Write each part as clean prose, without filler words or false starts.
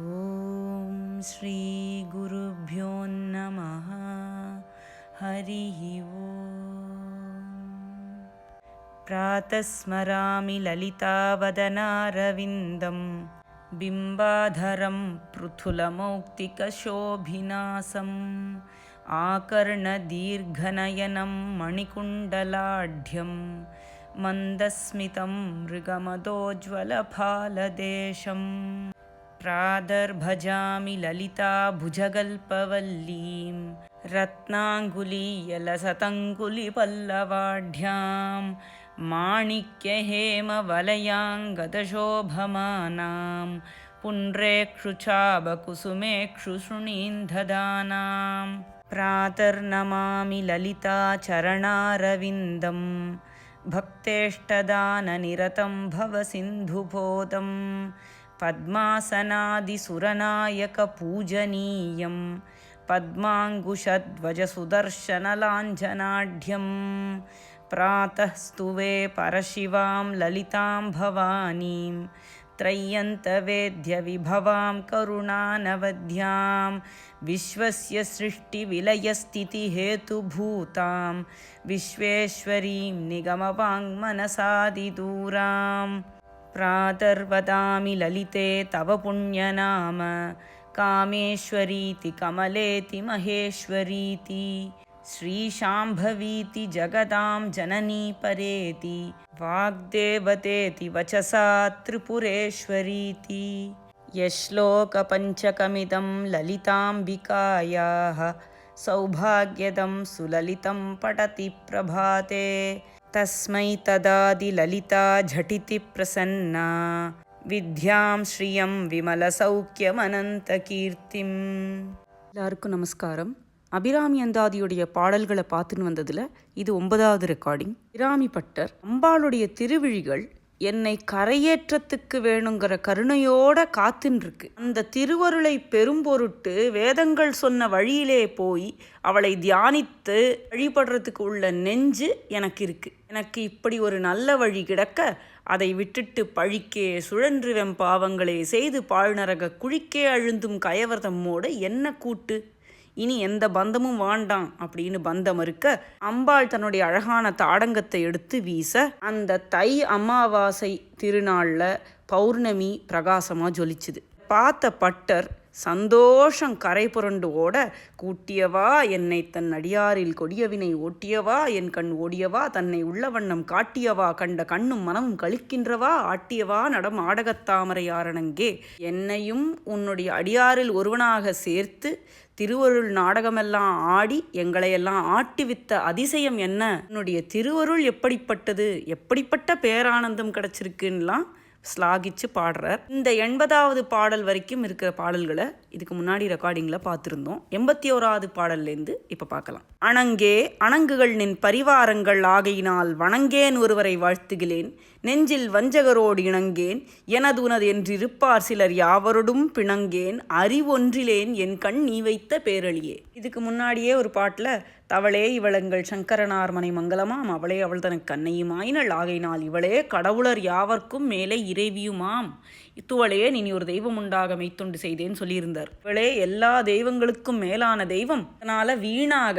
ஓம் ஸ்ரீ குருப்யோ நமः. ஹரிः ஓம். பிராதஸ்மராமி லலிதாவதனாரவிந்தம் பிம்பாதரம் ப்ருதுலமௌக்திகசோபிநாசம் ஆகர்ணதீர்घनयनं மணிகுண்டலாಢ்யம் மந்தஸ்மிதம் மிருகமதோஜ்வலபாலதேசம் प्रादर्भजामि ललिताभुजगल्पवल्लीं रत्नाङ्गुलीयलसतङ्गुलिपल्लवाढ्यां माणिक्यहेमवलयाङ्गदशोभमानां पुण्ड्रेक्षुचाबकुसुमेक्षुशृणीन्धदानां प्रातर्नमामि ललिताचरणारविन्दं भक्तेष्टदाननिरतं भवसिन्धुपोतं पद्मासनादिसुरनायकपूजनीयं पद्माङ्कुशध्वजसुदर्शनलाञ्छनाढ्यं प्रातः स्तुवे परशिवां ललितां भवानीं त्रय्यन्तवेद्यविभवां करुणानवद्यां विश्वस्य सृष्टिविलयस्थितिहेतुभूतां विश्वेश्वरीं निगमवाङ्मनसादिदूरां प्रातर्वदामि ललिते तव पुण्यनाम कामेश्वरीति कमलेति महेश्वरीति श्रीशाम्भवीति जगदां जननी परेति वाग्देवतेति वचसा त्रिपुरेश्वरीति यश्लोकपञ्चकमिदं ललिताम्बिकायाः सौभाग्यदं सुललितं पठति प्रभाते तस्मै तदादिललिता झटिति प्रसन्ना विद्यां श्रियं விமலசௌக்கியமனந்தகீர்த்திம். எல்லாருக்கும் நமஸ்காரம். அபிராமி அந்தாதியுடைய பாடல்களை பார்த்துன்னு வந்ததில் இது 9வது ரெக்கார்டிங். அபிராமி பட்டர் அம்பாளுடைய திருவிழிகள் என்னை கரையேற்றத்துக்கு வேணுங்கிற கருணையோட காத்துன்ருக்கு. அந்த திருவருளை பெரும்பொருட்டு வேதங்கள் சொன்ன வழியிலே போய் அவளை தியானித்து வழிபடுறதுக்கு உள்ள நெஞ்சு எனக்கு இருக்கு. எனக்கு இப்படி ஒரு நல்ல வழி கிடக்க அதை விட்டுட்டு பழிக்கே சுழன்று வெம்பாவங்களே செய்து பாழ்நரக குழிக்கே அழுந்தும் கயவர்தம்மோட என்ன கூட்டு, இனி எந்த பந்தமும் வாண்டாம் அப்படின்னு பந்தம் இருக்க அம்பாள் தன்னுடைய அழகான தாடங்கத்தை எடுத்து வீச அந்த தை அமாவாசை திருநாளில் பௌர்ணமி பிரகாசமாக ஜொலிச்சுது. பார்த்த பட்டர் சந்தோஷம் கரை புரண்டு ஓட, கூட்டியவா என்னை தன் அடியாரில் கொடியவினை ஓட்டியவா, என் கண் ஓடியவா தன்னை உள்ள வண்ணம் காட்டியவா, கண்ட கண்ணும் மனமும் கழிக்கின்றவா, ஆட்டியவா நடம் ஆடகத்தாமரை ஆரணங்கே, என்னையும் உன்னுடைய அடியாரில் ஒருவனாக சேர்த்து திருவருள் நாடகமெல்லாம் ஆடி எங்களையெல்லாம் ஆட்டிவித்த அதிசயம் என்ன, உன்னுடைய திருவருள் எப்படிப்பட்டது, எப்படிப்பட்ட பேரானந்தம் கிடைச்சிருக்குன்னெலாம் ஸ்லாகிச்சு பாடுறார். இந்த 80வது பாடல் வரைக்கும் இருக்கிற பாடல்களை இதுக்கு முன்னாடி ரெக்கார்டிங்கில் பார்த்துருந்தோம். 81வது பாடல்லேருந்து இப்போ பார்க்கலாம். அணங்கே அணங்குகள் நின் பரிவாரங்கள் ஆகையினால் வணங்கேன் ஒருவரை வாழ்த்துகிறேன், நெஞ்சில் வஞ்சகரோடு இணங்கேன், எனது உனது என்றிருப்பார் சிலர் யாவரோடும் பிணங்கேன், அறிவொன்றிலேன் என் கண் நீ வைத்த பேரழியே. இதுக்கு முன்னாடியே ஒரு பாட்டில் தவளே இவளங்கள் சங்கரனார் மனை மங்கலமாம், அவளே அவள் தனக்கு அன்னையுமாயினள், ஆகையினால் இவளே கடவுளர் யாவர்க்கும் மேலே இறைவியுமாம், இத்துவளையே நீ ஒரு தெய்வம் உண்டாக மெய்த்தொண்டு செய்தேன்னு சொல்லியிருந்தார். இவளே எல்லா தெய்வங்களுக்கும் மேலான தெய்வம், அதனால் வீணாக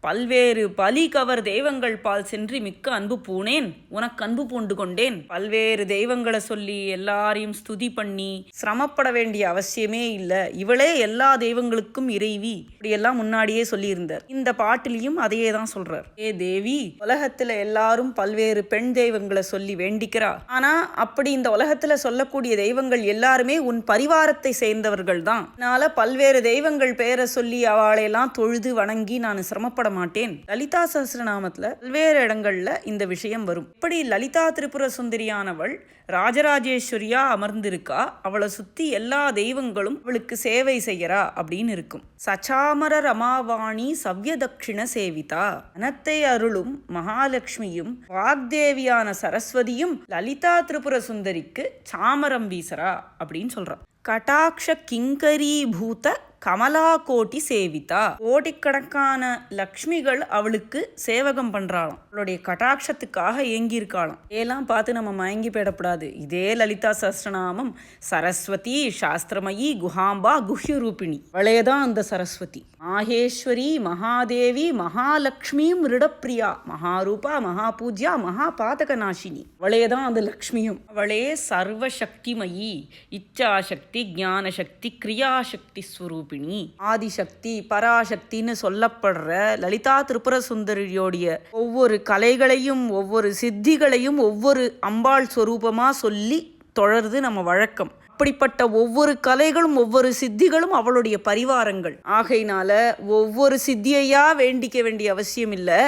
பல்வேறு பலி கவர் தெய்வங்கள் பால் சென்று மிக்க அன்பு பூணேன், உனக்கு அன்பு பூண்டு கொண்டேன். பல்வேறு தெய்வங்களை சொல்லி எல்லாரையும் ஸ்துதி பண்ணி சிரமப்பட வேண்டிய அவசியமே இல்லை, இவளே எல்லா தெய்வங்களுக்கும் இறைவி, இப்படியெல்லாம் முன்னாடியே சொல்லியிருந்தார். இந்த பாட்டிலையும் அதையே தான் சொல்றார். ஏ தேவி, உலகத்துல எல்லாரும் பல்வேறு பெண் தெய்வங்களை சொல்லி வேண்டிக்கிறா, ஆனா அப்படி இந்த உலகத்துல சொல்லக்கூடிய தெய்வங்கள் எல்லாருமே உன் பரிவாரத்தை சேர்ந்தவர்கள் தான். அதனால பல்வேறு தெய்வங்கள் பேரை சொல்லி அவளையெல்லாம் தொழுது வணங்கி நான் சிரமப்பட மாட்டேன். லலிதா சஹஸ்ரநாமத்துல பல்வேறு இடங்கள்ல இந்த விஷயம் வரும். இப்படி லலிதா திரிபுர சுந்தரியானவள் ராஜராஜேஸ்வரியா அமர்ந்திருக்கா, அவளை சுத்தி எல்லா தெய்வங்களும் அவளுக்கு சேவை செய்யறா அப்படின்னு இருக்கும். சச்சாமர ரமாவாணி சவ்யதக்ஷிண சேவிதா, அனத்தை அருளும் மகாலட்சுமியும் வாக்தேவியான சரஸ்வதியும் லலிதா திரிபுர சுந்தரிக்கு சாமரம் வீசரா அப்படின்னு சொல்றான். கடாட்ச கிங்கரீபூத கமலா கோட்டி சேவிதா. கோடிக்கணக்கான லக்ஷ்மிகள் அவளுக்கு சேவகம் பண்றாளாம். அவளுடைய கடாட்சத்துக்காக ஏங்கியிருக்காளாம். இதெல்லாம் பார்த்து நம்ம மயங்கி போயிடப்படாது. இதே லலிதா சஹஸ்ரநாமம் சரஸ்வதி சாஸ்திரமயி குஹாம்பா குஹ்யரூபிணி. அவளேதான் அந்த சரஸ்வதி. மாகேஸ்வரி மகாதேவி மகாலட்சுமி மிருடப்பிரியா மகாரூபா மகாபூஜ்யா மகாபாதக நாசினி. அவளேதான் அந்த லக்ஷ்மியும். அவளே சர்வசக்திமயி, இச்சாசக்தி ஞானசக்தி கிரியாசக்தி ஸ்வரூபிணி. ஆதிசக்தி பராசக்தின்னு சொல்லப்படுற லலிதா திரிபுர சுந்தரியோடைய ஒவ்வொரு கலைகளையும் ஒவ்வொரு சித்திகளையும் ஒவ்வொரு அம்பாள் ஸ்வரூபமா சொல்லி தொடர்ந்து நம்ம வழக்கம். அப்படிப்பட்ட ஒவ்வொரு கலைகளும் ஒவ்வொரு சித்திகளும் அவளுடைய பரிவாரங்கள். ஆகையினால ஒவ்வொரு சித்தியையா வேண்டிக்க வேண்டிய அவசியம் இல்லை.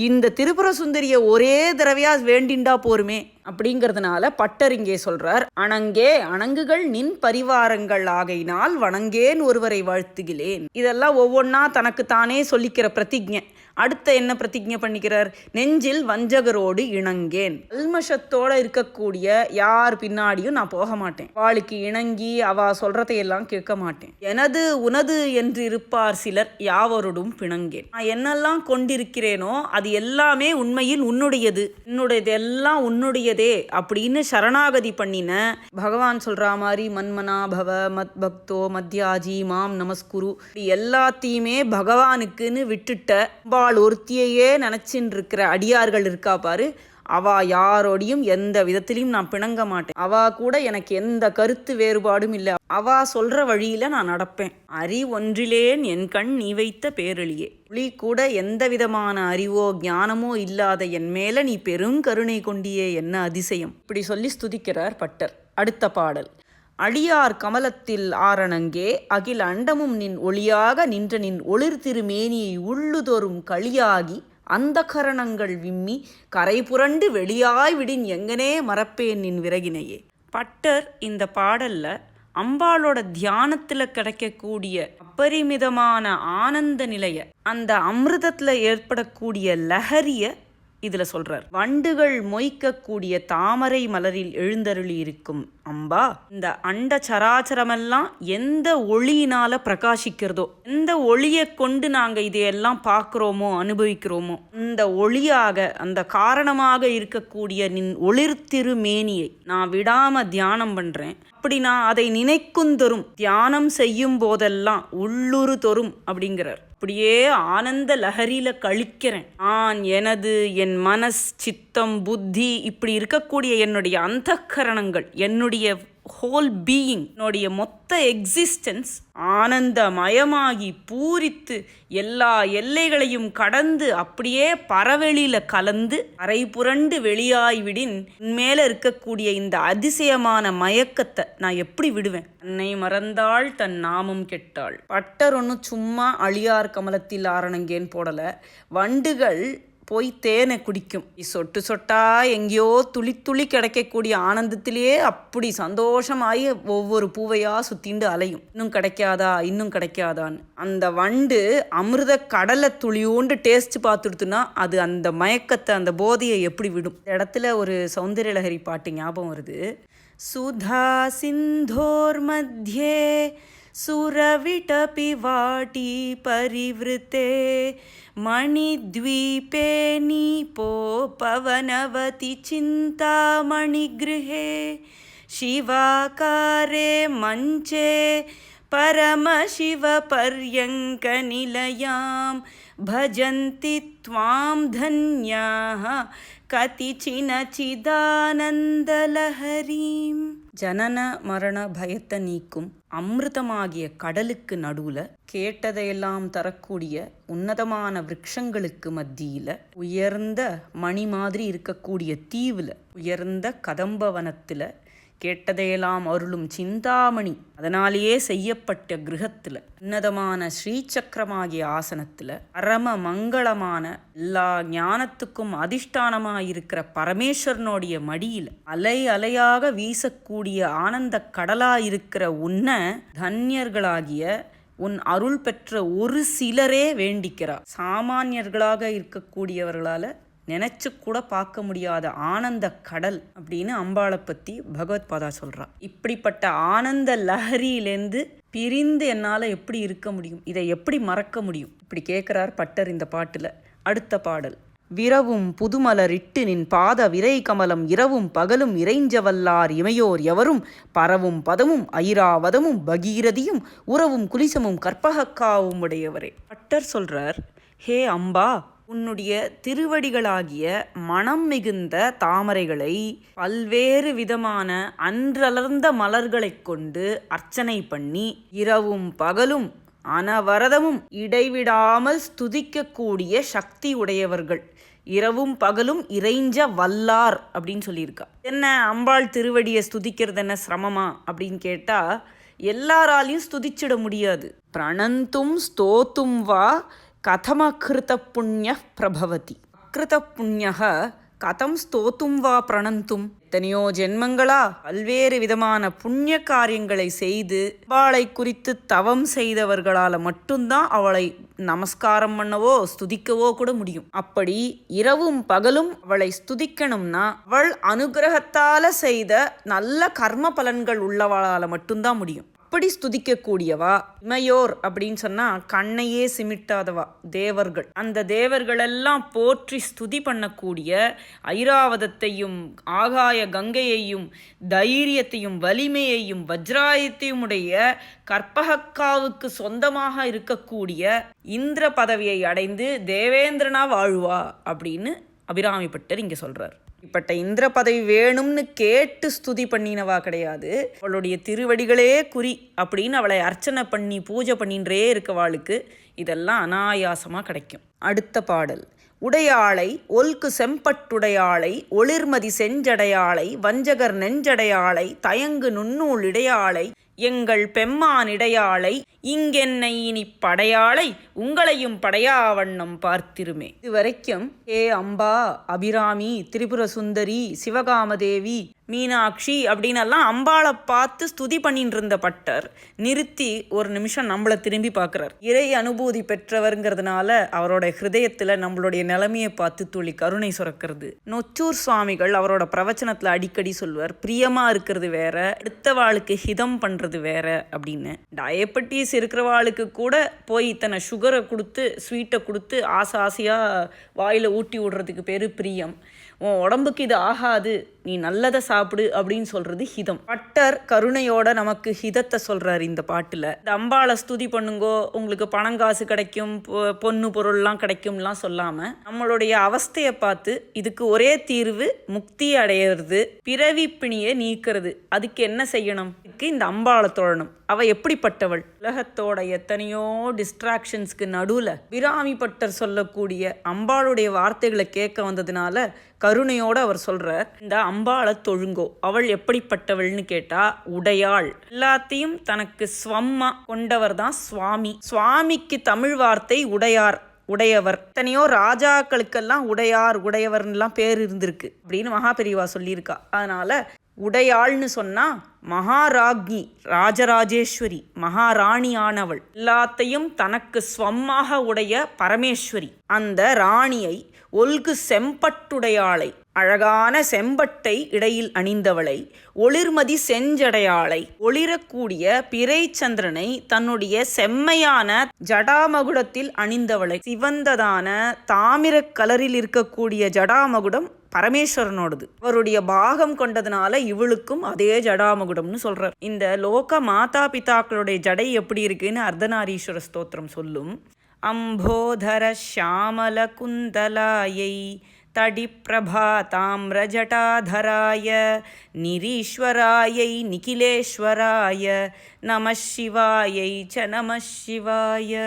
இந்த திரிபுர சுந்தரிய ஒரே தடவையா வேண்டிண்டா போருமே அப்படிங்கிறதுனால பட்டர் இங்கே சொல்றார், அணங்கே அணங்குகள் நின் பரிவாரங்கள் ஆகையினால் வணங்கேன் ஒருவரை வாழ்த்துகிறேன். இதெல்லாம் ஒவ்வொன்னா தனக்கு தானே சொல்லிக்கிற பிரதிஜை. அடுத்த என்ன பிரதிஜை பண்ணிக்கிறார்? நெஞ்சில் வஞ்சகரோடு இணங்கேன். கல்மஷத்தோட இருக்கக்கூடிய யார் பின்னாடியும் நான் போக மாட்டேன். அவளுக்கு இணங்கி அவ சொல்றதையெல்லாம் கேட்க மாட்டேன். எனது உனது என்று இருப்பார் சிலர் யாவரோடும் பிணங்கேன். நான் என்னெல்லாம் கொண்டிருக்கிறேனோ அது எல்லாமே உண்மையில் உன்னுடையது, என்னுடையது எல்லாம் உன்னுடையதே அப்படின்னு சரணாகதி பண்ணின பகவான் சொல்ற மாதிரி மன்மனா பவ மத் பக்தோ மத்யாஜி மாம் நமஸ்குரு எல்லாத்தையுமே பகவானுக்குன்னு விட்டுட்ட ஒருத்தியையே நினைச்சின்னு இருக்கிற அடியார்கள் இருக்கா பாரு, அவ யாரோடையும் எந்த விதத்திலையும் நான் பிணங்க மாட்டேன். அவ கூட எனக்கு எந்த கருத்து வேறுபாடும் இல்லை. அவ சொல்ற வழியில நான் நடப்பேன். ஒன்றிலேன் என் கண் நீ வைத்த பேரழியே. புலி கூட எந்த விதமான அறிவோ ஞானமோ இல்லாத என் மேல நீ பெரும் கருணை கொண்டியே, என்ன அதிசயம். இப்படி சொல்லி ஸ்துதிக்கிறார் பட்டர். அடுத்த பாடல். அடியார் கமலத்தில் ஆரணங்கே அகில அண்டமும் நின் ஒளியாக நின்ற நின் ஒளிர் திருமேனியை உள்ளுதோறும் களியாகி அந்த கரணங்கள் விம்மி கரை புரண்டு வெளியாய் விடின் எங்கனே மறப்பேன் நின் விறகினையே. பட்டர் இந்த பாடல்ல அம்பாளோட தியானத்துல கிடைக்கக்கூடிய அப்பரிமிதமான ஆனந்த நிலைய, அந்த அமிர்தத்துல ஏற்படக்கூடிய லஹரிய இதுல சொல்றார். வண்டுகள் மொய்க்கக்கூடிய தாமரை மலரில் எழுந்தருளி இருக்கும் அம்பா, இந்த அண்ட சராச்சரமெல்லாம் எந்த ஒளியினால பிரகாசிக்கிறதோ, எந்த ஒளியை கொண்டு நாங்க இதையெல்லாம் பார்க்கிறோமோ அனுபவிக்கிறோமோ, இந்த ஒளியாக அந்த காரணமாக இருக்கக்கூடிய நின் ஒளிர்திருமேனியை நான் விடாம தியானம் பண்றேன். அப்படி நான் அதை நினைக்குந்தொரும், தியானம் செய்யும் போதெல்லாம் உள்ளுரு தொரும் அப்படிங்கிறார். அப்படியே ஆனந்த லஹரியில கழிக்கிறேன். நான் எனது என் மனஸ் சித்தம் புத்தி இப்படி இருக்கக்கூடிய என்னுடைய அந்தக்கரணங்கள், என்னுடைய ஹோல் பீயிங், என்னுடைய மொத்த எக்ஸிஸ்டன்ஸ் ஆனந்தமயமாகி பூரித்து எல்லா எல்லைகளையும் கடந்து அப்படியே பரவெளியில கலந்து அரை புரண்டு வெளியாய்விடின் மேல இருக்கக்கூடிய இந்த அதிசயமான மயக்கத்தை நான் எப்படி விடுவேன்? தன்னை மறந்தாள் தன் நாமம் கெட்டாள். பட்டர் ஒன்று சும்மா அழியார் கமலத்தில் ஆரணங்கேன்னு போடல. வண்டுகள் போய் தேனை குடிக்கும். சொட்டு சொட்டா எங்கேயோ துளி துளி கிடைக்கக்கூடிய ஆனந்தத்திலேயே அப்படி சந்தோஷமாயி ஒவ்வொரு பூவையா சுத்திண்டு அலையும். இன்னும் கிடைக்காதா இன்னும் கிடைக்காதான்னு. அந்த வண்டு அமிர்த கடலை துளியோண்டு டேஸ்ட் பார்த்துடுத்துனா அது அந்த மயக்கத்தை அந்த போதையை எப்படி விடும்? இந்த இடத்துல ஒரு சௌந்தர்யலஹரி பாட்டு ஞாபகம் வருது. சுதா சிந்தோர் மத்தியே சுரவிடபி வாட்டி பரிவிருத்தே மணித்வீபே நீபோ பவனவதி சிந்தாமணிகிருஹே சிவாகாரே மஞ்சே பரமசிவ பர்யங்க நிலையாம் பஜந்தி த்வாம் தன்யாஹ கதிசின சிதானந்தலஹரீம். ஜனன மரண பயத்தை நீக்கும் அமிர்தமாகிய கடலுக்கு நடுவுல, கேட்டதையெல்லாம் தரக்கூடிய உன்னதமான விருட்சங்களுக்கு மத்தியில, உயர்ந்த மணி மாதிரி இருக்கக்கூடிய தீவுல, உயர்ந்த கதம்பவனத்துல, கேட்டதையெல்லாம் அருளும் சிந்தாமணி அதனாலேயே செய்யப்பட்ட கிரகத்துல, உன்னதமான ஸ்ரீசக்கரமாகிய ஆசனத்துல, பரம மங்களமான எல்லா ஞானத்துக்கும் அதிஷ்டானமாயிருக்கிற பரமேஸ்வரனுடைய மடியில அலை அலையாக வீசக்கூடிய ஆனந்த கடலாயிருக்கிற உன்னை தன்யர்களாகிய உன் அருள் பெற்ற ஒரு சிலரே வேண்டிக்கிறா. சாமானியர்களாக இருக்கக்கூடியவர்களால நினைச்சு கூட பார்க்க முடியாத ஆனந்த கடல் அப்படின்னு அம்பாளை பத்தி பகவத்பாதா சொல்றா. இப்படிப்பட்ட ஆனந்த லஹரியிலேருந்து பிரிந்து என்னால் எப்படி இருக்க முடியும், இதை எப்படி மறக்க முடியும், இப்படி கேட்குறார் பட்டர் இந்த பாட்டில். அடுத்த பாடல். விரவும் புதுமலரிட்டு நின் பாத விரை கமலம் இரவும் பகலும் இறைஞ்சவல்லார் இமையோர் எவரும் பரவும் பதமும் ஐராவதமும் பகீரதியும் உறவும் குலிசமும் கற்பகக்காவும் உடையவரே. பட்டர் சொல்றார், ஹே அம்பா, உன்னுடைய திருவடிகளாகிய மனம் மிகுந்த தாமரைகளை பல்வேறு விதமான அன்றலர்ந்த மலர்களைக் கொண்டு அர்ச்சனை பண்ணி இரவும் பகலும் அனவரதமும் இடைவிடாமல் ஸ்துதிக்கக்கூடிய சக்தி உடையவர்கள், இரவும் பகலும் இறைஞ்ச வல்லார் அப்படின்னு சொல்லியிருக்கா. என்ன அம்பாள் திருவடியை ஸ்துதிக்கிறது என்ன சிரமமா அப்படின்னு கேட்டால், எல்லாராலையும் ஸ்துதிச்சிட முடியாது. பிரணந்தும் ஸ்தோத்தும் வா கதமகிருத புண்ணிய பிரபவதி. அகிருத புண்ணிய கதம் ஸ்தோத்தும் வா பிரணந்தும். எத்தனையோ ஜென்மங்களா பல்வேறு விதமான புண்ணிய காரியங்களை செய்து அவளை குறித்து தவம் செய்தவர்களால் மட்டும்தான் அவளை நமஸ்காரம் பண்ணவோ ஸ்துதிக்கவோ கூட முடியும். அப்படி இரவும் பகலும் அவளை ஸ்துதிக்கணும்னா அவள் அனுகிரகத்தால செய்த நல்ல கர்ம பலன்கள் உள்ளவளால் மட்டும்தான் முடியும். அப்படி ஸ்துதிக்கக்கூடியவா இமையோர் அப்படின்னு சொன்னால் கண்ணையே சிமிட்டாதவா தேவர்கள். அந்த தேவர்களெல்லாம் போற்றி ஸ்துதி பண்ணக்கூடிய ஐராவதத்தையும் ஆகாய கங்கையையும் தைரியத்தையும் வலிமையையும் வஜ்ராயத்தையும் உடைய கற்பகக்காவுக்கு சொந்தமாக இருக்கக்கூடிய இந்திர பதவியை அடைந்து தேவேந்திரனா வாழ்வா அப்படின்னு அபிராமி பட்டர் இங்கே சொல்கிறார். இப்பட்ட இந்திர பதவி வேணும்னு கேட்டு ஸ்துதி பண்ணினவா கிடையாது. அவளுடைய திருவடிகளே குறி அப்படின்னு அவளை அர்ச்சனை பண்ணி பூஜை பண்ணின்றே இருக்கவாளுக்கு இதெல்லாம் அனாயாசமாக கிடைக்கும். அடுத்த பாடல். உடையாளை ஒல்கு செம்பட்டுடையாளை ஒளிர்மதி செஞ்சடையாளை வஞ்சகர் நெஞ்சடையாளை தயங்கு நுண்ணூல் இடையாளை எங்கள் பெம்மான் இடையாளை இங்கென்னை இனி படையாளை உங்களையும் படையாவண்ணம் பார்த்திருமே. இதுவரைக்கும் ஏ அம்பா, அபிராமி, திரிபுர சுந்தரி, சிவகாமதேவி, மீனாட்சி அப்படின்னெல்லாம் அம்பாளை பார்த்து ஸ்துதி பண்ணிட்டு இருந்த பட்டர் நிறுத்தி ஒரு நிமிஷம் நம்மளை திரும்பி பார்க்குறார். இறை அனுபூதி பெற்றவருங்கிறதுனால அவரோட ஹிருதயத்தில் நம்மளுடைய நிலைமையை பார்த்து துளி கருணை சுரக்கிறது. நொச்சூர் சுவாமிகள் அவரோட பிரவச்சனத்தில் அடிக்கடி சொல்லுவார், பிரியமாக இருக்கிறது வேற, அடுத்தவாளுக்கு ஹிதம் பண்ணுறது வேற அப்படின்னு. டயபெட்டிஸ் இருக்கிறவாளுக்கு கூட போய் இத்தனை சுகரை கொடுத்து ஸ்வீட்டை கொடுத்து ஆசையாக வாயில் ஊட்டி விடுறதுக்கு பேர் பிரியம். உன் உடம்புக்கு இது ஆகாது, நீ நல்லதை சாப்பிடு அப்படின்னு சொல்றது ஹிதம். பட்டர் கருணையோட நமக்கு ஹிதத்தை சொல்றாரு இந்த பாட்டுல. இந்த அம்பாளை ஸ்துதி பண்ணுங்கோ, உங்களுக்கு பணங்காசு கிடைக்கும், பொண்ணு பொருள்லாம் கிடைக்கும்லாம் சொல்லாம நம்மளுடைய அவஸ்தையை பார்த்து இதுக்கு ஒரே தீர்வு முக்தி அடையிறது, பிறவி பிணியை நீக்கிறது. அதுக்கு என்ன செய்யணும்? இந்த அம்பாளை தொழணும். அவ எப்படிப்பட்டவள்? உலகத்தோட எத்தனையோ டிஸ்ட்ராக்ஷன்ஸ்க்கு நடுவில் அபிராமி பட்டர் சொல்லக்கூடிய அம்பாளுடைய வார்த்தைகளை கேட்க வந்ததுனால கருணையோடு அவர் சொல்றார், இந்த அம்பாளை தொழுங்கோ. அவள் எப்படிப்பட்டவள்னு கேட்டா, உடையாள். எல்லாத்தையும் தனக்கு ஸ்வம்மா கொண்டவர் தான் சுவாமி. சுவாமிக்கு தமிழ் வார்த்தை உடையார், உடையவர். எத்தனையோ ராஜாக்களுக்கெல்லாம் உடையார் உடையவர்லாம் பேர் இருந்திருக்கு அப்படின்னு மகாபெரிவா சொல்லியிருக்கா. அதனால உடையாள்னு சொன்னா மகாராஜ்ஞி, ராஜராஜேஸ்வரி, மகாராணி ஆனவள், எல்லாத்தையும் தனக்கு ஸ்வமாக உடைய பரமேஸ்வரி. அந்த ராணியை ஒல்கு செம்பட்டுடையாளை, அழகான செம்பட்டை இடையில் அணிந்தவளை, ஒளிர்மதி செஞ்சடையாளை, ஒளிரக்கூடிய பிறை சந்திரனை தன்னுடைய செம்மையான ஜடாமகுடத்தில் அணிந்தவளை. சிவந்ததான தாமிர கலரில் இருக்கக்கூடிய ஜடாமகுடம் பரமேஸ்வரனோடது. அவருடைய பாகம் கொண்டதுனால இவளுக்கும் அதே ஜடாமகுடம்னு சொல்றார். இந்த லோக மாதா பிதாக்களுடைய ஜடை எப்படி இருக்குன்னு அர்த்தநாரீஸ்வர ஸ்தோத்திரம் சொல்லும். அம்போதர ஷாமல குந்தலாயை தடிப்பிரபா தாம்ரஜடாதராய நிரீஸ்வராயை நிகிலேஸ்வராய நம சிவாயை ச நம சிவாய.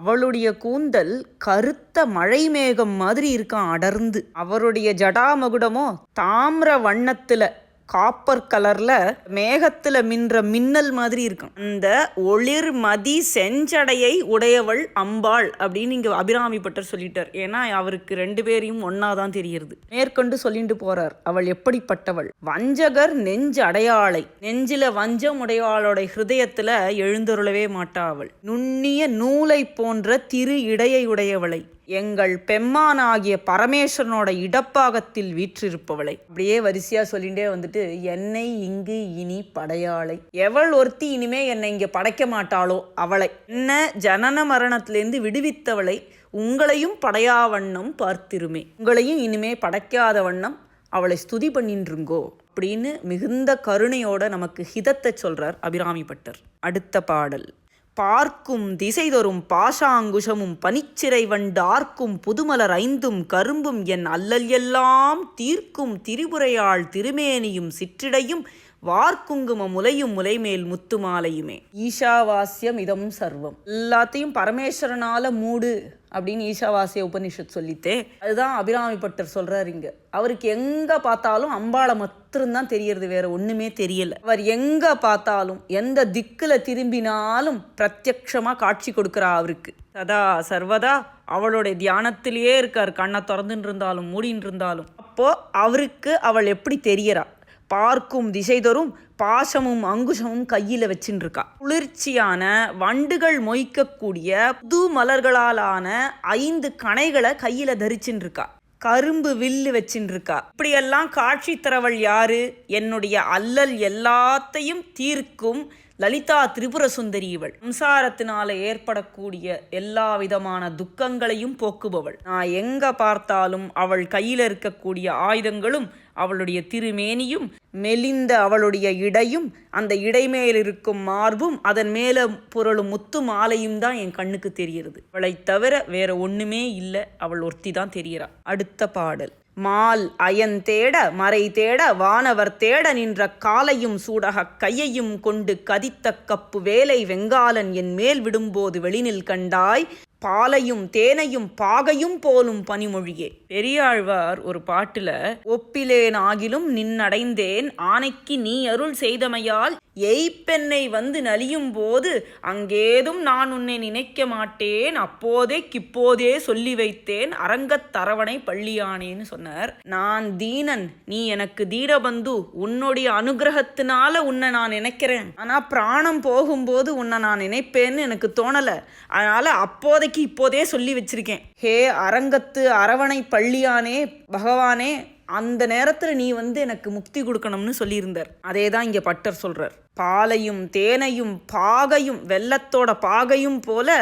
அவளுடைய கூந்தல் கருத்த மழை மேகம் மாதிரி இருக்கான் அடர்ந்து. அவருடைய ஜடாமகுடமோ தாமிர வண்ணத்துல காப்பர் கலர்ல மேகத்துல மின்ற மின்னல் மாதிரி இருக்கும். அந்த ஒளிர் மதி செஞ்சடையை உடையவள் அம்பாள் அப்படின்னு இங்க அபிராமி பட்டர் சொல்லிட்டார். ஏன்னா அவருக்கு ரெண்டு பேரையும் ஒன்னாதான் தெரியுது. மேற்கொண்டு சொல்லிட்டு போறார், அவள் எப்படிப்பட்டவள். வஞ்சகர் நெஞ்சு அடையாளை, நெஞ்சில வஞ்சம் உடையாளோட ஹிருதயத்துல எழுந்தருளவே மாட்டா அவள். நுண்ணிய நூலை போன்ற திரு இடையை உடையவளை. எங்கள் பெம்மானாகிய பரமேஸ்வரனோட இடப்பாகத்தில் வீற்றிருப்பவளை. அப்படியே வரிசையா சொல்லிட்டே வந்துட்டு, என்னை இங்கு இனி படையாளை, எவள் ஒருத்தி இனிமே என்னை இங்க படைக்க மாட்டாளோ அவளை, என்ன ஜனன மரணத்திலேருந்து விடுவித்தவளை, உங்களையும் படையாவண்ணம் பார்த்திருமே, உங்களையும் இனிமே படைக்காத வண்ணம் அவளை ஸ்துதி பண்ணின்றுங்கோ அப்படின்னு மிகுந்த கருணையோட நமக்கு ஹிதத்தை சொல்றார் அபிராமி பட்டர். அடுத்த பாடல். பார்க்கும் திசைதொரும் பாஷாங்குஷமும் பனிச்சிறை வண்டு ஆர்க்கும் புதுமலர் ஐந்தும் கரும்பும் என் அல்லல் எல்லாம் தீர்க்கும் திரிபுரையாள் திருமேனியும் சிற்றிடையும் வார்க்குங்கும முலையும் முலைமேல் முத்து மாலையுமே. ஈஷாவாஸ்யம் இதம் சர்வம், எல்லாத்தையும் பரமேஸ்வரனால மூடு அப்படின்னு ஈஷாவாசிய உபனிஷத் சொல்லித்தே. அதுதான் அபிராமி பட்டர் சொல்றாரு இங்க. அவருக்கு எங்க பார்த்தாலும் அம்பாளை மாத்திரம்தான் தெரியறது, வேற ஒண்ணுமே தெரியல. அவர் எங்க பார்த்தாலும் எந்த திக்குல திரும்பினாலும் பிரத்யக்ஷமா காட்சி கொடுக்கிறா அவருக்கு. சதா சர்வதா அவளுடைய தியானத்திலேயே இருக்கார், கண்ணை திறந்துட்டு இருந்தாலும் மூடின்னு இருந்தாலும். அப்போ அவருக்கு அவள் எப்படி தெரியறா? பார்க்கும் திசைதொரும் பாசமும் அங்குஷமும் கையில வச்சுட்டு இருக்கா. குளிர்ச்சியான வண்டுகள் மொய்க்கக்கூடிய புது மலர்களாலான 5 கணைகளை கையில தரிச்சுட்டு இருக்கா. கரும்பு வில்லு வச்சுட்டு இருக்கா. இப்படியெல்லாம் காட்சி தரவள் யாரு? என்னுடைய அல்லல் எல்லாத்தையும் தீர்க்கும் லலிதா திரிபுர சுந்தரி இவள். சம்சாரத்தினால ஏற்படக்கூடிய எல்லா விதமான துக்கங்களையும் போக்குபவள். நான் எங்க பார்த்தாலும் அவள் கையில இருக்கக்கூடிய ஆயுதங்களும் அவளுடைய திருமேனியும் மெலிந்த அவளுடைய இடையும் அந்த இடைமேல் இருக்கும் மார்பும் அதன் மேல புரளும் முத்து மாலையும் தான் என் கண்ணுக்கு தெரிகிறது. அவளை தவிர வேற ஒண்ணுமே இல்லை, அவள் ஒருத்தி தான் தெரிகிறா. அடுத்த பாடல். மால் அயன் தேட மறை தேட வானவர் தேட நின்ற காலையும் சூடக கையையும் கொண்டு கதித்த கப்பு வேலை வெங்காலன் என் மேல் விடும்போது வெளினில் கண்டாய் பாலையும் தேனையும் பாகையும் போலும் பனிமொழியே. பெரியாழ்வார் ஒரு பாட்டுல, ஒப்பிலேன் ஆகிலும் நின்னடைந்தேன் ஆனைக்கு நீ அருள் செய்தமையால் எய்ப்பெண்ணை வந்து நலியும் போது அங்கேதும் நான் உன்னை நினைக்க மாட்டேன், அப்போதே கிப்போதே சொல்லி வைத்தேன் அரங்கத் தரவணை பள்ளியானேன்னு சொன்னார். நான் தீனன், நீ எனக்கு தீரபந்து, உன்னுடைய அனுகிரகத்தினால உன்னை நான் நினைக்கிறேன். ஆனா பிராணம் போகும்போது உன்னை நான் நினைப்பேன்னு எனக்கு தோணல, அதனால அப்போதைக்கு இப்போதே சொல்லி வச்சிருக்கேன். ஹே அரங்கத்து அரவணை பள்ளியானே பகவானே, அந்த நேரத்துல நீ வந்து எனக்கு முக்தி கொடுக்கணும்னு சொல்லியிருந்தார். அதே தான் இங்க பட்டர் சொல்றார். பாலையும் தேனையும் பாகையும், வெள்ளத்தோட பாகையும் போல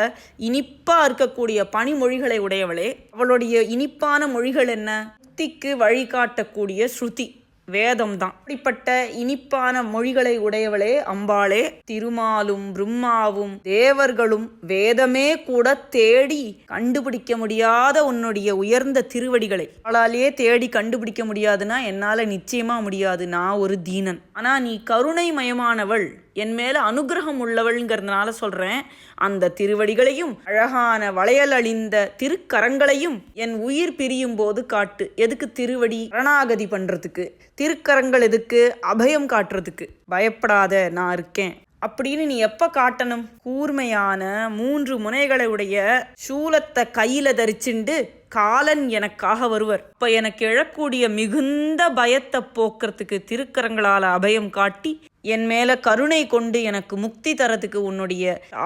இனிப்பா இருக்கக்கூடிய பனிமொழிகளை உடையவளே. அவளுடைய இனிப்பான மொழிகள் என்ன? முக்திக்கு வழிகாட்டக்கூடிய ஸ்ருதி வேதம் தான். அப்படிப்பட்ட இனிப்பான மொழிகளை உடையவளே அம்பாளே. திருமாலும் பிரம்மாவும் தேவர்களும் வேதமே கூட தேடி கண்டுபிடிக்க முடியாத உன்னுடைய உயர்ந்த திருவடிகளை அவளாலேயே தேடி கண்டுபிடிக்க முடியாதுன்னா என்னால நிச்சயமா முடியாது. நான் ஒரு தீனன். ஆனா நீ கருணை மயமானவள், என் மேல அனுகிரகம் உள்ளவள்ங்கிறதுனால சொல்றேன். அந்த திருவடிகளையும் அழகான வளையல் அழிந்த திருக்கரங்களையும் என் உயிர் பிரியும் போது காட்டு. எதுக்கு திருவடி? சரணாகதி பண்றதுக்கு. திருக்கரங்கள் எதுக்கு? அபயம் காட்டுறதுக்கு. பயப்படாத, நான் இருக்கேன் அப்படின்னு நீ எப்ப காட்டணும்? கூர்மையான 3 முனைகளை உடைய சூலத்தை கையில தரிச்சுண்டு காலன் எனக்காக வருவர். இப்ப எனக்கு எழக்கூடிய மிகுந்த பயத்தை போக்குறதுக்கு திருக்கரங்களால அபயம் காட்டி என் மேல கருணை கொண்டு எனக்கு முக்தி தரத்துக்கு உன்னுடைய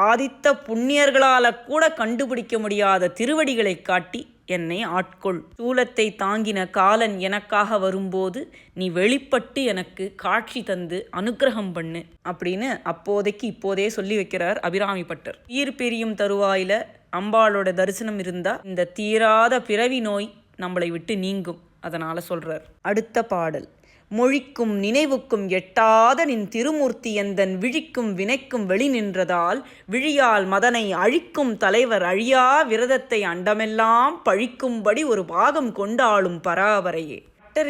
ஆதித்த புண்ணியர்களால கூட கண்டுபிடிக்க முடியாத திருவடிகளை காட்டி என்னை ஆட்கொள். சூலத்தை தாங்கின காலன் எனக்காக வரும்போது நீ வெளிப்பட்டு எனக்கு காட்சி தந்து அனுக்கிரகம் பண்ணு அப்படின்னு அப்போதைக்கு இப்போதே சொல்லி வைக்கிறார் அபிராமி பட்டர். உயிர் பிரியும் தருவாயில அம்பாளோட தரிசனம் இருந்தா இந்த தீராத பிறவி நோய் நம்மளை விட்டு நீங்கும். அதனால சொல்றார். அடுத்த பாடல். மொழிக்கும் நினைவுக்கும் எட்டாத நின் திருமூர்த்தி எந்தன் விழிக்கும் வினைக்கும் வெளி நின்றதால் விழியால் மதனை அழிக்கும் தலைவர் அழியா விரதத்தை அண்டமெல்லாம் பழிக்கும்படி ஒரு பாகம் கொண்டாளும் பராபரையே.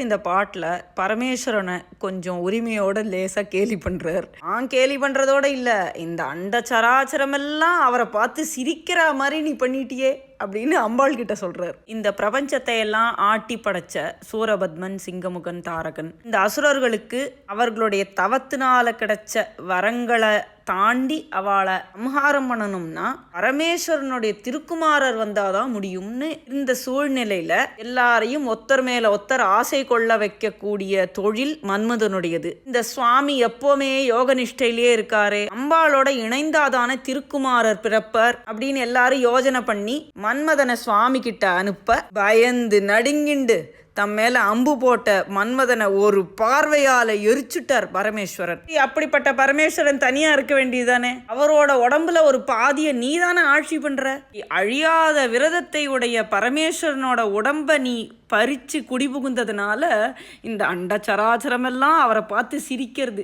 இந்த பாட்டில் பரமேஸ்வரனை கொஞ்சம் உரிமையோட லேசாக கேலி பண்ணுறார். கேலி பண்ணுறதோட இல்லை, இந்த அண்ட சராச்சரமெல்லாம் அவரை பார்த்து சிரிக்கிற மாதிரி நீ பண்ணிட்டியே அப்படின்னு அம்பாள் கிட்ட சொல்றார். இந்த பிரபஞ்சத்தை எல்லாம் ஆட்டி படைச்ச சூரபத்மன், சிங்கமுகன், தாரகன், இந்த அசுரர்களுக்கு அவர்களுடைய தவத்தினால கிடைச்ச வரங்களை தாண்டி அவளை சம்ஹாரம் பண்ணணும்னா பரமேஸ்வரனுடைய திருக்குமாரர் வந்தாதான் முடியும்னு இந்த சூழ்நிலையில எல்லாரையும் ஒத்தர் மேல ஒத்தர் ஆசை கொள்ள வைக்கக்கூடிய தொழில் மன்மதனுடையது. இந்த சுவாமி எப்பவுமே யோக நிஷ்டையிலேயே இருக்காரு, அம்பாளோட இணைந்தாதான திருக்குமாரர் பிறப்பர் அப்படின்னு எல்லாரும் யோஜனை பண்ணி மன்மதனை சுவாமி கிட்ட அனுப்ப பயந்து நடுங்கிண்டு தம் மேல அம்பு போட்ட மன்மதனை ஒரு பார்வையால எரிச்சுட்டார் பரமேஸ்வரன். அப்படிப்பட்ட பரமேஸ்வரன் தனியா இருக்க வேண்டியதுதானே? அவரோட உடம்புல ஒரு பாதிய நீதானே ஆட்சி பண்ற. அழியாத விரதத்தை உடைய பரமேஸ்வரனோட உடம்ப நீ பறிச்சு குடிபுகுந்ததுனால இந்த அண்ட சராச்சரமெல்லாம் அவரை பார்த்து சிரிக்கிறது.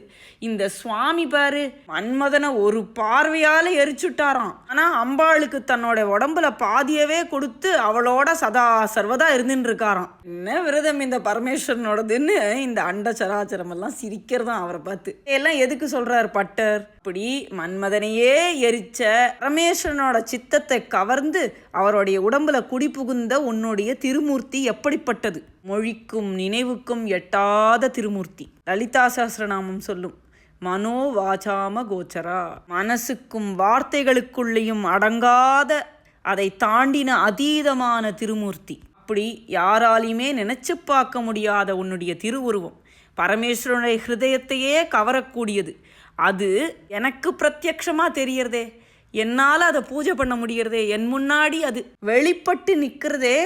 இந்த சுவாமி பாரு, மன்மதனை ஒரு பார்வையால எரிச்சுட்டாராம். ஆனா அம்பாளுக்கு தன்னோட உடம்புல பாதியவே கொடுத்து அவளோட சதா சர்வதா இருந்துட்டு இருக்காராம். என்ன விரதம் இந்த பரமேஸ்வரனோடதுன்னு இந்த அண்ட சராச்சரம் எல்லாம் சிரிக்கிறதான் அவரை பார்த்து. எல்லாம் எதுக்கு சொல்றாரு பட்டர்? இப்படி மன்மதனையே எரிச்ச பரமேஸ்வரனோட சித்தத்தை கவர்ந்து அவருடைய உடம்புல குடிபுகுந்த உன்னுடைய திருமூர்த்தி எப்படிப்பட்டது? மொழிக்கும் நினைவுக்கும் எட்டாத திருமூர்த்தி. லலிதா சஹஸ்ரநாமம் சொல்லும், மனோ வாசாம கோச்சரா. மனசுக்கும் வார்த்தைகளுக்குள்ளேயும் அடங்காத, அதை தாண்டின அதீதமான திருமூர்த்தி. அப்படி யாராலையுமே நினைச்சு பார்க்க முடியாத உன்னுடைய திருவுருவம் பரமேஸ்வரனுடைய ஹிருதயத்தையே கவரக்கூடியது. அது எனக்கு பிரத்யக்ஷமாக தெரியறதே, என்னால் அதை பூஜை பண்ண முடியறதே, என் முன்னாடி அது வெளிப்பட்டு நிற்கிறதே,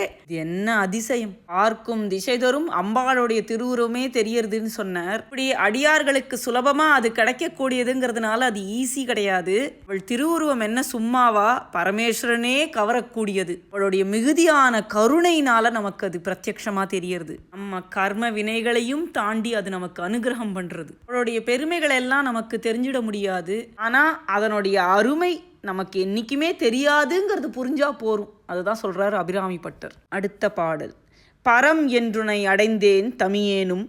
என்ன அதிசயம்! பார்க்கும் திசை தரும் அம்பாளுடைய திருவுருவமே தெரியறதுன்னு சொன்னார். இப்படி அடியார்களுக்கு சுலபமாக அது கிடைக்கக்கூடியதுங்கிறதுனால அது ஈஸி கிடையாது. அவள் திருவுருவம் என்ன சும்மாவா? பரமேஸ்வரனே கவரக்கூடியது. அவளுடைய மிகுதியான கருணையினால நமக்கு அது பிரத்யக்ஷமாக தெரியறது. நம்ம கர்ம வினைகளையும் தாண்டி அது நமக்கு அனுகிரகம் பண்றது. அவளுடைய பெருமைகள் எல்லாம் நமக்கு தெரிஞ்சிட முடியாது. ஆனால் அதனுடைய அருமை நமக்கு என்னைக்குமே தெரியாதுங்கிறது புரிஞ்சா போரும். அதுதான் சொல்றாரு அபிராமி பட்டர். அடுத்த பாடல். பரம் என்றுனை அடைந்தேன் தமியேனும்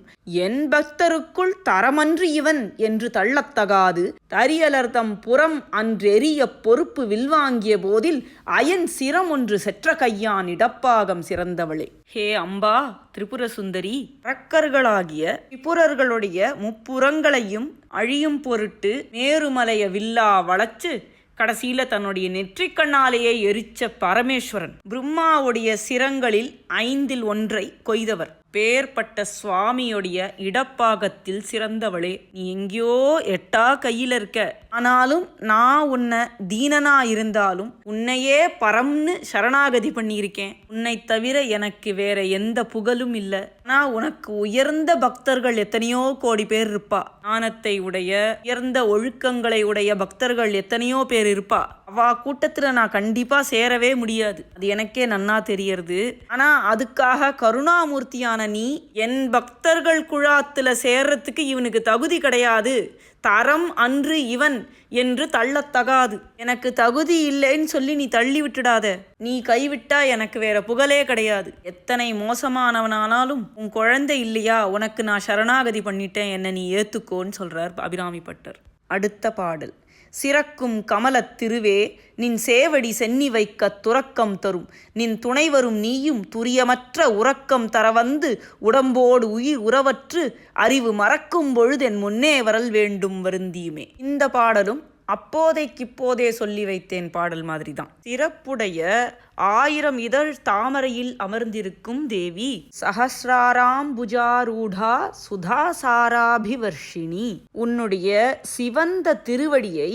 என் பக்தருக்குள் தரமன்று இவன் என்று தள்ளத்தகாது தரியலர்தம் புறம் அன்றெறிய பொறுப்பு வில்வாங்கிய போதில் அயன் சிரம் ஒன்று செற்ற கையான் இடப்பாகம் சிறந்தவளே. ஹே அம்பா திரிபுர சுந்தரி, அரக்கர்களாகிய திரிபுரர்களுடைய முப்புறங்களையும் அழியும் பொருட்டு மேருமலைய வில்லா வளைச்சு கடைசியில் தன்னுடைய நெற்றிக்கண்ணாலேயே எரிச்ச பரமேஸ்வரன் பிரம்மாவுடைய சிரங்களில் 5இல் 1 கொய்தவர். பேர்பட்ட சுவாமியுடைய இடப்பாகத்தில் சிறந்தவளே, நீ எங்கேயோ எட்டா கையில் இருக்க. ஆனாலும் நான் உன்னை தீனனா இருந்தாலும் உன்னையே பரம்னு சரணாகதி பண்ணியிருக்கேன். உன்னை தவிர எனக்கு வேற எந்த புகழும் இல்லை. ஆனால் உனக்கு உயர்ந்த பக்தர்கள் எத்தனையோ கோடி பேர் இருப்பா. ஞானத்தை உடைய உயர்ந்த ஒழுக்கங்களை உடைய பக்தர்கள் எத்தனையோ பேர் இருப்பா. அவா கூட்டத்தில் நான் கண்டிப்பாக சேரவே முடியாது, அது எனக்கே நன்னா தெரியறது. ஆனால் அதுக்காக கருணாமூர்த்தியான நீ என் பக்தர்கள் குழாத்துல சேர்றதுக்கு இவனுக்கு தகுதி கிடையாது, தரம் அன்று இவன் என்று தள்ளத்தகாது. எனக்கு தகுதி இல்லைன்னு சொல்லி நீ தள்ளி விட்டுடாத. நீ கைவிட்டா எனக்கு வேற புகழே கிடையாது. எத்தனை மோசமானவனானாலும் உன் குழந்தை இல்லையா, உனக்கு நான் சரணாகதி பண்ணிட்டேன், என்னை நீ ஏத்துக்கோன்னு சொல்றார் அபிராமி பட்டர். அடுத்த பாடல். சிறக்கும் கமலத் திருவே நின் சேவடி சென்னி வைக்க துறக்கம் தரும் நின் துணைவரும் நீயும் துரியமற்ற உறக்கம் தரவந்து உடம்போடு உயிர் உறவற்று அறிவு மறக்கும் பொழுது என் முன்னே வரல் வேண்டும் வருந்தியுமே. இந்த பாடலும் அப்போதைக்கிப்போதே சொல்லி வைத்தேன் பாடல் மாதிரி தான். சிறப்புடைய 1000 இதழ் தாமரையில் அமர்ந்திருக்கும் தேவி, சஹஸ்ராராம் புஜாரூடா சுதாசாராபிவர்ஷினி. உன்னுடைய சிவந்த திருவடியை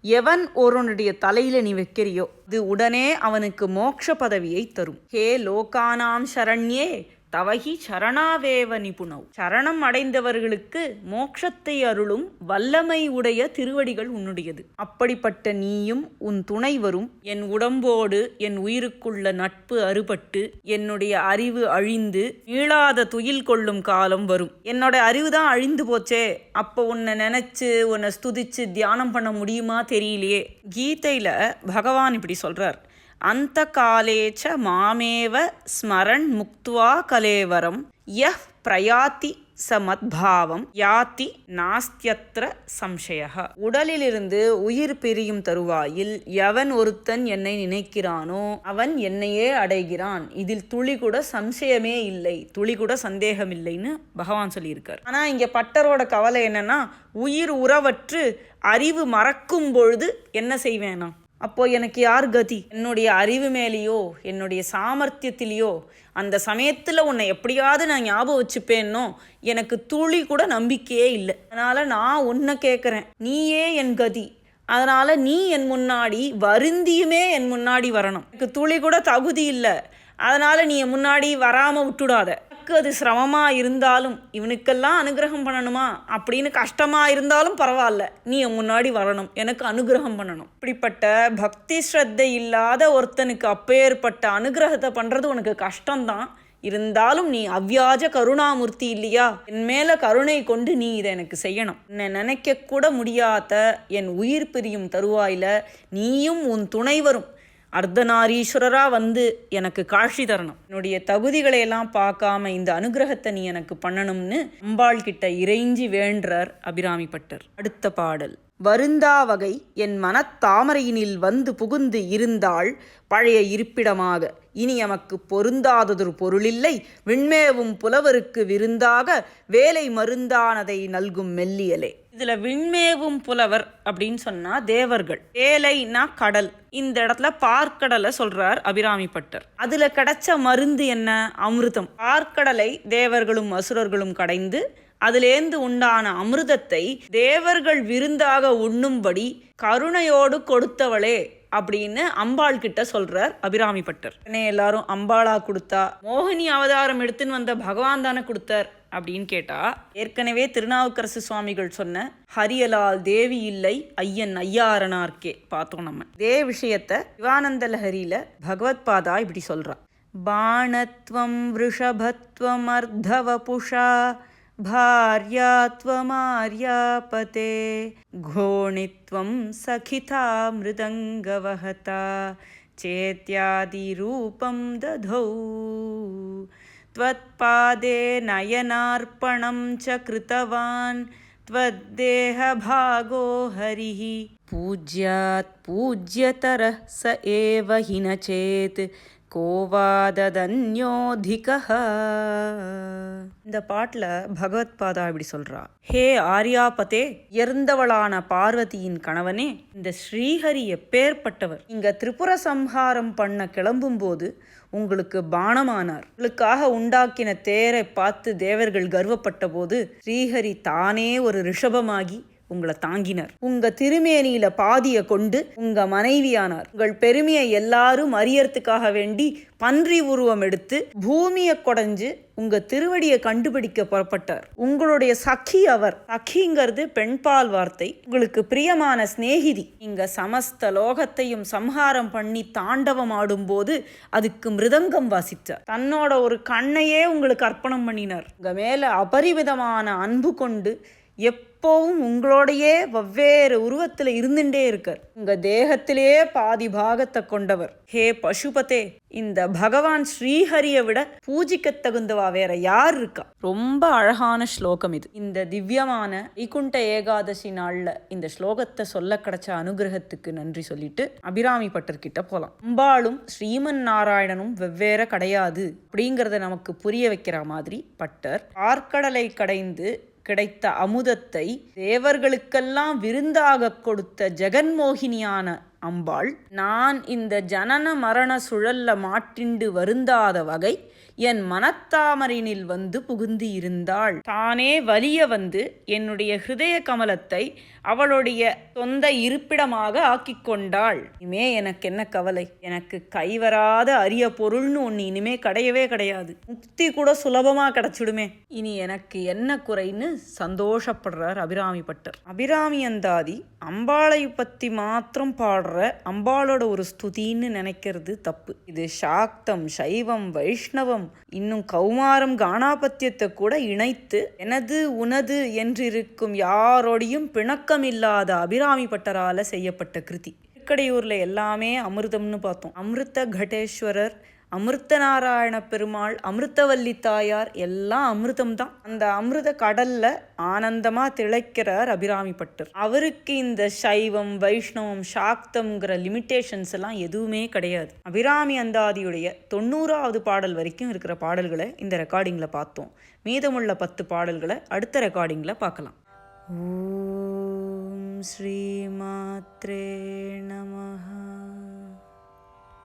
எவன் ஒருவனுடைய தலையில நீ வைக்கிறியோ அது உடனே அவனுக்கு மோட்ச பதவியை தரும். ஹே லோகானாம் சரண்யே தவகி சரணாவேவ நிபுணவ். சரணம் அடைந்தவர்களுக்கு மோட்சத்தை அருளும் வல்லமை உடைய திருவடிகள் உன்னுடையது. அப்படிப்பட்ட நீயும் உன் துணைவரும் என் உடம்போடு என் உயிருக்குள்ள நட்பு அறுபட்டு என்னுடைய அறிவு அழிந்து மீளாத துயில் கொள்ளும் காலம் வரும். என்னோட அறிவு தான் அழிந்து போச்சே, அப்போ உன்னை நினைச்சு உன்னை ஸ்துதிச்சு தியானம் பண்ண முடியுமா தெரியலையே. கீதையில பகவான் இப்படி சொல்றார், அந்த காலேச்ச மாமேவ ஸ்மரன் முக்துவா கலேவரம் யஹ் பிரயாத்தி சமத்பாவம் யாத்தி நாஸ்தியத்ர சம்சயः. உடலிலிருந்து உயிர் பிரியும் தருவாயில் எவன் ஒருத்தன் என்னை நினைக்கிறானோ அவன் என்னையே அடைகிறான், இதில் துளி கூட சம்சயமே இல்லை, துளி கூட சந்தேகம் இல்லைன்னு பகவான் சொல்லியிருக்கார். ஆனால் இங்கே பட்டரோட கவலை என்னன்னா, உயிர் உறவற்று அறிவு மறக்கும் பொழுது என்ன செய்வேனா, அப்போ எனக்கு யார் கதி? என்னுடைய அறிவு மேலேயோ என்னுடைய சாமர்த்தியத்திலேயோ அந்த சமயத்தில் உன்னை எப்படியாவது நான் ஞாபகம் வச்சுப்பேன்னோ எனக்கு துளி கூட நம்பிக்கையே இல்லை. அதனால் நான் உன்னை கேட்குறேன், நீயே என் கதி, அதனால் நீ என் முன்னாடி வருந்தியுமே என் முன்னாடி வரணும். எனக்கு துளி கூட தகுதி இல்லை, அதனால் நீ என் முன்னாடி வராமல் விட்டுடாத. எனக்கு அது சிரமமாக இருந்தாலும், இவனுக்கெல்லாம் அனுகிரகம் பண்ணணுமா அப்படின்னு கஷ்டமாக இருந்தாலும் பரவாயில்ல, நீ என் முன்னாடி வரணும், எனக்கு அனுகிரகம் பண்ணணும். இப்படிப்பட்ட பக்தி ஸ்ரத்தை இல்லாத ஒருத்தனுக்கு அப்பேற்பட்ட அனுகிரகத்தை பண்ணுறது உனக்கு கஷ்டம்தான். இருந்தாலும் நீ அவ்வியாஜ கருணாமூர்த்தி இல்லையா, என் மேல கருணை கொண்டு நீ இதை எனக்கு செய்யணும். என்னை நினைக்க கூட முடியாத என் உயிர் பிரியும் தருவாயில நீயும் உன் துணைவரும் அர்த்தநாரீஸ்வரரா வந்து எனக்கு காட்சி தரணும். என்னுடைய தகுதிகளை எல்லாம் பார்க்காம இந்த அனுகிரகத்தை நீ எனக்கு பண்ணணும்னு அம்பாள் கிட்ட இறைஞ்சி வேண்டார் அபிராமி பட்டர். அடுத்த பாடல். வருந்தா வகை என் மனத்தாமரையினில் வந்து புகுந்து இருந்தாள் பழைய இருப்பிடமாக, இனி எமக்கு பொருந்தாததொரு பொருளில்லை, விண்மேவும் புலவருக்கு விருந்தாக வேலை மருந்தானதை நல்கும் மெல்லியலே. இதில் விண்மேவும் புலவர் அப்படின்னு சொன்னால் தேவர்கள், வேலைனா கடல். இந்த இடத்துல பார்க்கடலை சொல்கிறார் அபிராமி பட்டர். அதில் கிடைச்ச மருந்து என்ன? அமிர்தம். பார்க்கடலை தேவர்களும் அசுரர்களும் கடைந்து அதிலேந்து உண்டான அமிர்தத்தை தேவர்கள் விருந்தாக உண்ணும்படி கருணையோடு கொடுத்தவளே அப்படின்னு அம்பாள் கிட்ட சொல்றார் அபிராமி பட்டர். எல்லாரும் அம்பாளா கொடுத்தா, மோகினி அவதாரம் எடுத்துன்னு வந்த பகவான் தானே கொடுத்தார் அப்படின்னு கேட்டா, ஏற்கனவே திருநாவுக்கரசு சுவாமிகள் சொன்ன ஹரியலால் தேவி இல்லை ஐயன் ஐயாரனார்க்கே பார்த்தோம். நம்ம இதே விஷயத்த சிவானந்த லஹரியில பகவத் பாதா இப்படி சொல்றா. பாணத்வம் ரிஷபத்வம் அர்த்தவபுஷா भार्यात्वमार्यापते घोणित्वं सखिता मृदङ्गवहता चेत्यादिरूपं दधौ त्वत्पादे नयनार्पणं च कृतवान् त्वद्देहभागो हरिः पूज्यात् पूज्यतरः स एव हि न चेत् கோவாததன்யோதிகஹ. இந்த பாட்டில் பகவத் பாதா இப்படி சொல்றா. ஹே ஆர்யாபதே, உயர்ந்தவளான பார்வதியின் கணவனே, இந்த ஸ்ரீஹரி எப்பேற்பட்டவர். இங்க திரிபுர சம்ஹாரம் பண்ண கிளம்பும் போது உங்களுக்கு பானமானார். உங்களுக்காக உண்டாக்கின தேரை பார்த்து தேவர்கள் கர்வப்பட்ட போது ஸ்ரீஹரி தானே ஒரு ரிஷபமாகி உங்களை தாங்கினார். உங்க திருமேனியில பாதிய கொண்டு உங்க மனைவியானார். உங்கள் பெருமையை எல்லாரும் அறியறதுக்காக வேண்டி பன்றி உருவம் எடுத்து பூமியை கொடைஞ்சு உங்க திருவடியை கண்டுபிடிக்க புறப்பட்டார். உங்களுடைய சഖி அவர். சഖிங்கிறது பெண்பால் வார்த்தை. உங்களுக்கு பிரியமான சிநேகிதி. இங்க சமஸ்த லோகத்தையும் சம்ஹாரம் பண்ணி தாண்டவம் ஆடும் போது அதுக்கு மிருதங்கம் வாசித்தார். தன்னோட ஒரு கண்ணையே உங்களுக்கு அர்ப்பணம் பண்ணினார். உங்க மேல அபரிமிதமான அன்பு கொண்டு எப்போவும் உங்களோடையே வெவ்வேறு உருவத்தில் இருந்துட்டே இருக்கார். உங்க தேகத்திலேயே பாதி பாகத்தை கொண்டவர். ஹே பசுபதே, இந்த பகவான் ஸ்ரீஹரியை விட பூஜிக்க தகுந்தவா வேற யார் இருக்கா? ரொம்ப அழகான ஸ்லோகம் இது. இந்த திவ்யமான வைகுண்ட ஏகாதசி நாள்ல இந்த ஸ்லோகத்தை சொல்ல கிடைச்ச அனுகிரகத்துக்கு நன்றி சொல்லிட்டு அபிராமி பட்டர் கிட்ட போலாம். அம்பாளும் ஸ்ரீமன் நாராயணனும் வெவ்வேற கிடையாது அப்படிங்கிறத நமக்கு புரிய வைக்கிற மாதிரி பட்டர் பார்க்கடலை கடைந்து கிடைத்த அமுதத்தை தேவர்களுக்கெல்லாம் விருந்தாக கொடுத்த ஜெகன்மோகினியான அம்பாள், நான் இந்த ஜனன மரண சுழல்ல மாட்டிண்டு வருந்தாத வகை என் மனத்தாமரினில் வந்து புகுந்து இருந்தாள். தானே வலிய வந்து என்னுடைய ஹிருதய கமலத்தை அவளுடைய சொந்த இருப்பிடமாக ஆக்கி கொண்டாள். இனிமே எனக்கு என்ன கவலை? எனக்கு கைவராத அரிய பொருள்னு ஒன்று இனிமே கிடையவே கிடையாது. முக்தி கூட சுலபமா கிடைச்சிடுமே. இனி எனக்கு என்ன குறைன்னு சந்தோஷப்படுறார் அபிராமி பட்டர். அபிராமி அந்தாதி அம்பாளை பத்தி மாத்திரம் பாடுற அம்பாளோட ஒரு ஸ்துதின்னு நினைக்கிறது தப்பு. இது சாக்தம், சைவம், வைஷ்ணவம், இன்னும் கௌமாரம், கானாபத்தியத்தை கூட இணைத்து எனது உனது என்றிருக்கும் யாரோடையும் பிணக்கமில்லாத அபிராமி பட்டரால செய்யப்பட்ட கிருதி. திருக்கடையூர்ல எல்லாமே அமிர்தம்னு பார்த்தோம். அமிர்த கடேஸ்வரர், அமிர்த நாராயண பெருமாள், அமிர்தவல்லி தாயார் எல்லாம் அமிர்தம் தான். அந்த அமிர்த கடல்ல ஆனந்தமா திளைக்கிறார் அபிராமி பட்டர். அவருக்கு இந்த சைவம், வைஷ்ணவம், சாக்தம்ங்கிற லிமிட்டேஷன்ஸ் எல்லாம் எதுவுமே கிடையாது. அபிராமி அந்தாதியுடைய 90வது பாடல் வரைக்கும் இருக்கிற பாடல்களை இந்த ரெக்கார்டிங்ல பார்த்தோம். மீதமுள்ள 10 பாடல்களை அடுத்த ரெக்கார்டிங்ல பார்க்கலாம். ஓம் ஸ்ரீ மாத்ரே